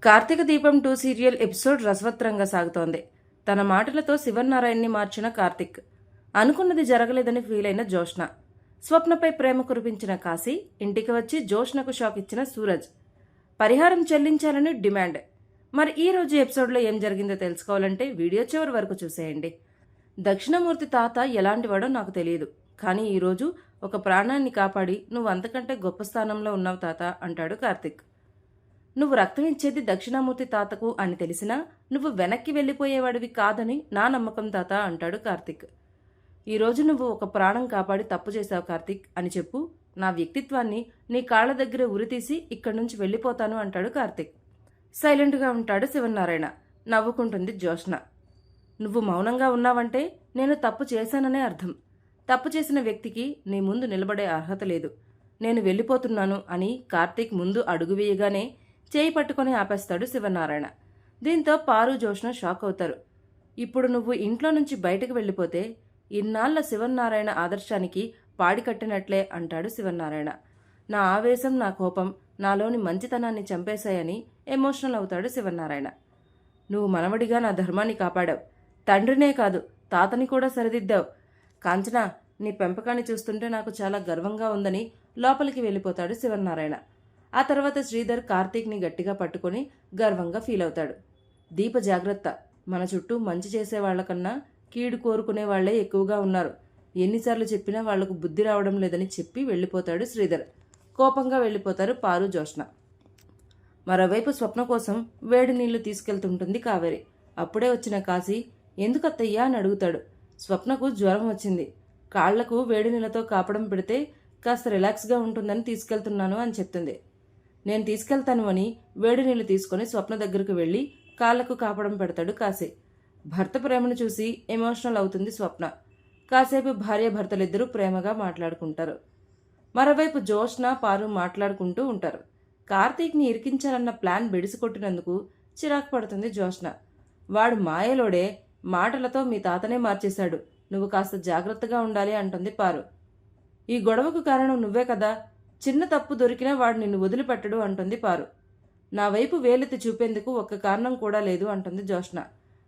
కార్తీక దీపం 2 serial episode రసవత్రంగా సాగుతోంది. తన మాటలతో శివనారాయణ్ని మార్చిన కార్తీక్, అనుకున్నది జరగలేదని ఫీల్ అయిన జోష్న, స్వప్నపై ప్రేమ కురిపించిన కాశీ, ఇంటికి వచ్చి జోష్నకు షాక్ ఇచ్చిన సూరజ్, పరిహారం చెల్లించాలని డిమాండ్. మరి ఈ రోజు ఎపిసోడ్లో ఏం జరిగిందో తెలుసుకోవాలంటే వీడియో చివరి వరకు చూసేయండి. దక్షిణమూర్తి తాత ఎలాంటివాడో నాకు తెలియదు, కానీ ఈరోజు ఒక ప్రాణాన్ని కాపాడి నువ్వు అంతకంటే గొప్ప స్థానంలో ఉన్నావు తాత అంటాడు కార్తీక్. నువ్వు రక్తం ఇచ్చేది దక్షిణామూర్తి తాతకు అని తెలిసినా నువ్వు వెనక్కి వెళ్ళిపోయేవాడివి కాదని నా నమ్మకం తాత అంటాడు కార్తీక్. ఈరోజు నువ్వు ఒక ప్రాణం కాపాడి తప్పు చేశావు కార్తీక్ అని చెప్పు, నా వ్యక్తిత్వాన్ని నీ కాళ్ల దగ్గర ఉరితీసి ఇక్కడి నుంచి వెళ్ళిపోతాను అంటాడు కార్తీక్. సైలెంట్గా ఉంటాడు శివనారాయణ. నవ్వుకుంటుంది జోష్న. నువ్వు మౌనంగా ఉన్నావంటే నేను తప్పు చేశాననే అర్థం. తప్పు చేసిన వ్యక్తికి నీ ముందు నిలబడే అర్హత లేదు. నేను వెళ్ళిపోతున్నాను అని కార్తీక్ ముందు అడుగు వేయగానే చేయి పట్టుకొని ఆపేస్తాడు శివనారాయణ. దీంతో పారు జోష్న షాక్ అవుతారు. ఇప్పుడు నువ్వు ఇంట్లో నుంచి బయటకు వెళ్ళిపోతే ఇన్నాళ్ల శివనారాయణ ఆదర్శానికి పాడి కట్టినట్లే అంటాడు శివనారాయణ. నా ఆవేశం, నా కోపం నాలోని మంచితనాన్ని చంపేశాయని ఎమోషనల్ అవుతాడు శివనారాయణ. నువ్వు మనవడిగా నా ధర్మాన్ని కాపాడావు. తండ్రినే కాదు తాతని కూడా సరిదిద్దావు. కాంచనా, నీ పెంపకాన్ని చూస్తుంటే నాకు చాలా గర్వంగా ఉందని లోపలికి వెళ్ళిపోతాడు శివనారాయణ. ఆ తర్వాత శ్రీధర్ కార్తీక్ని గట్టిగా పట్టుకొని గర్వంగా ఫీల్ అవుతాడు. దీప జాగ్రత్త, మన చుట్టూ మంచి చేసేవాళ్లకన్నా కీడు కోరుకునే వాళ్లే ఎక్కువగా ఉన్నారు. ఎన్నిసార్లు చెప్పినా వాళ్లకు బుద్ధి రావడం లేదని చెప్పి వెళ్ళిపోతాడు శ్రీధర్. కోపంగా వెళ్ళిపోతారు పారు, జోష్న. మరోవైపు స్వప్న కోసం వేడి నీళ్లు తీసుకెళ్తుంటుంది కావేరి. అప్పుడే వచ్చిన కాశీ, ఎందుకత్తయ్యా అని అడుగుతాడు. స్వప్నకు జ్వరం వచ్చింది, కాళ్లకు వేడి నీళ్లతో కాపడం పెడితే కాస్త రిలాక్స్గా ఉంటుందని తీసుకెళ్తున్నాను అని చెప్తుంది. నేను తీసుకెళ్తాను అని వేడి నీళ్లు తీసుకుని స్వప్న దగ్గరకు వెళ్ళి కాళ్లకు కాపడం పెడతాడు కాశీ. భర్త ప్రేమను చూసి ఎమోషనల్ అవుతుంది స్వప్న. కాసేపు భార్యాభర్తలిద్దరూ ప్రేమగా మాట్లాడుకుంటారు. మరోవైపు జోష్న, పారు మాట్లాడుకుంటూ ఉంటారు. కార్తీక్ని ఇరికించాలన్న ప్లాన్ బెడిసికొట్టినందుకు చిరాకు పడుతుంది జోష్న. వాడు మాయలోడే, మాటలతో మీ తాతనే మార్చేశాడు, నువ్వు కాస్త జాగ్రత్తగా ఉండాలి అంటుంది పారు. ఈ గొడవకు కారణం నువ్వే కదా, చిన్న తప్పు దొరికినా వాడు నిన్ను వదిలిపెట్టడు అంటుంది పారు. నా వైపు వేలెత్తి చూపేందుకు ఒక్క కారణం కూడా లేదు అంటుంది జోష్న.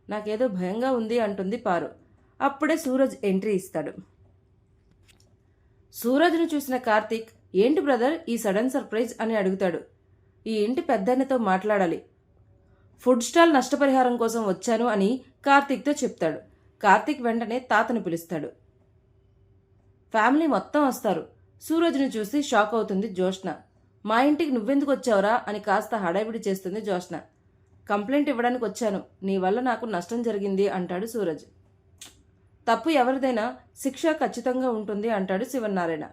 నాకేదో భయంగా ఉంది అంటుంది పారు. అప్పుడే సూరజ్ ఎంట్రీ ఇస్తాడు. సూరజ్ను చూసిన కార్తీక్, ఏంటి బ్రదర్ ఈ సడన్ సర్ప్రైజ్ అని అడుగుతాడు. ఈ ఇంటి పెద్దన్నతో మాట్లాడాలి, ఫుడ్ స్టాల్ నష్టపరిహారం కోసం వచ్చాను అని కార్తీక్తో చెప్తాడు. కార్తీక్ వెంటనే తాతను పిలుస్తాడు. ఫ్యామిలీ మొత్తం వస్తారు. సూరజ్ను చూసి షాక్ అవుతుంది జోష్న. మా ఇంటికి నువ్వెందుకు వచ్చావురా అని కాస్త హడావిడి చేస్తుంది జోష్న. కంప్లైంట్ ఇవ్వడానికి వచ్చాను, నీ వల్ల నాకు నష్టం జరిగింది అంటాడు సూరజ్. తప్పు ఎవరిదైనా శిక్ష ఖచ్చితంగా ఉంటుంది అంటాడు శివనారాయణ.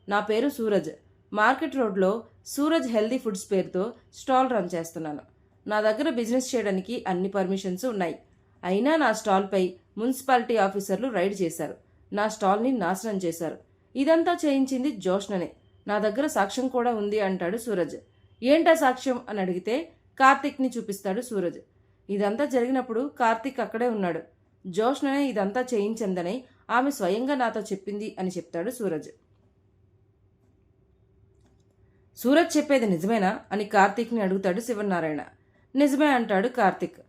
నా పేరు సూరజ్, మార్కెట్ రోడ్లో సూరజ్ హెల్దీ ఫుడ్స్ పేరుతో స్టాల్ రన్ చేస్తున్నాను. నా దగ్గర బిజినెస్ చేయడానికి అన్ని పర్మిషన్స్ ఉన్నాయి. అయినా నా స్టాల్పై మున్సిపాలిటీ ఆఫీసర్లు రైడ్ చేశారు. నా స్టాల్ని నాశనం చేశారు. ఇదంతా చేయించింది జోష్ననే. నా దగ్గర సాక్ష్యం కూడా ఉంది అంటాడు సూరజ్. ఏంటా సాక్ష్యం అని అడిగితే కార్తీక్ని చూపిస్తాడు సూరజ్. ఇదంతా జరిగినప్పుడు కార్తీక్ అక్కడే ఉన్నాడు. జోష్ననే ఇదంతా చేయించిందని ఆమె స్వయంగా నాతో చెప్పింది అని చెప్తాడు సూరజ్. సూరజ్ చెప్పేది నిజమేనా అని కార్తీక్ని అడుగుతాడు శివనారాయణ. నిజమే అంటాడు కార్తీక్.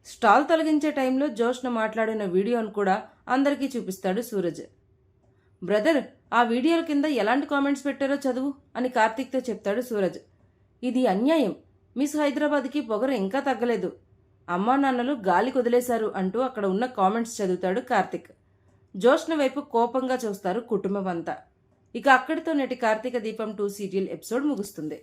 స్టాల్ తొలగించే టైంలో జోష్న మాట్లాడిన వీడియోను కూడా అందరికీ చూపిస్తాడు సూరజ్. బ్రదర్, ఆ వీడియోల కింద ఎలాంటి కామెంట్స్ పెట్టారో చదువు అని కార్తీక్తో చెప్తాడు సూరజ్. ఇది అన్యాయం, మిస్ హైదరాబాద్కి పొగరు ఇంకా తగ్గలేదు, అమ్మా నాన్నలు గాలికి వదిలేశారు అంటూ అక్కడ ఉన్న కామెంట్స్ చదువుతాడు కార్తీక్. జోష్న వైపు కోపంగా చూస్తారు కుటుంబం అంతా. ఇక అక్కడితో నేటి కార్తీక దీపం 2 సీరియల్ ఎపిసోడ్ ముగుస్తుంది.